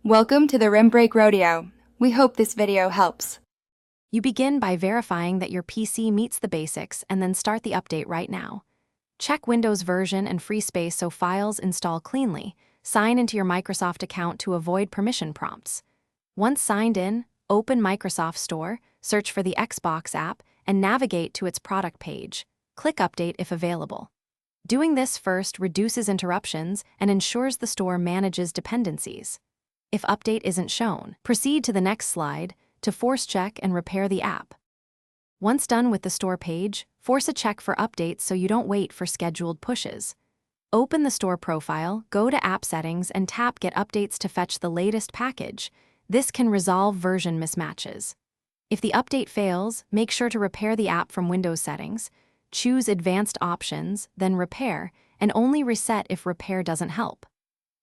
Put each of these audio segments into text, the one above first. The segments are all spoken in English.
Welcome to the Rim Break Rodeo. We hope this video helps. You begin by verifying that your PC meets the basics and then start the update right now. Check Windows version and free space so files install cleanly. Sign into your Microsoft account to avoid permission prompts. Once signed in, open Microsoft Store, search for the Xbox app, and navigate to its product page. Click Update if available. Doing this first reduces interruptions and ensures the store manages dependencies. If update isn't shown, proceed to the next slide to force check and repair the app. Once done with the store page, force a check for updates so you don't wait for scheduled pushes. Open the store profile, go to App Settings, and tap Get Updates to fetch the latest package. This can resolve version mismatches. If the update fails, make sure to repair the app from Windows Settings. Choose Advanced Options, then Repair, and only reset if repair doesn't help.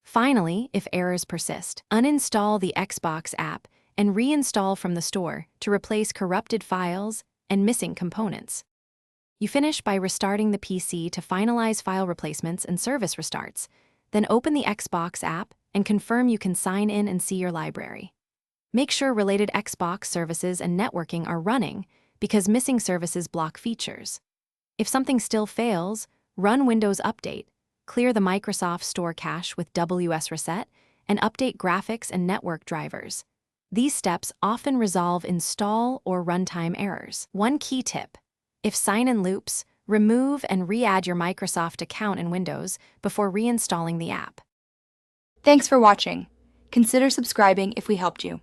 Finally, if errors persist, uninstall the Xbox app and reinstall from the store to replace corrupted files and missing components. You finish by restarting the PC to finalize file replacements and service restarts. Then open the Xbox app and confirm you can sign in and see your library. Make sure related Xbox services and networking are running because missing services block features. If something still fails, run Windows Update, clear the Microsoft Store cache with WS Reset, and update graphics and network drivers. These steps often resolve install or runtime errors. One key tip: if sign-in loops, remove and re-add your Microsoft account in Windows before reinstalling the app. Thanks for watching. Consider subscribing if we helped you.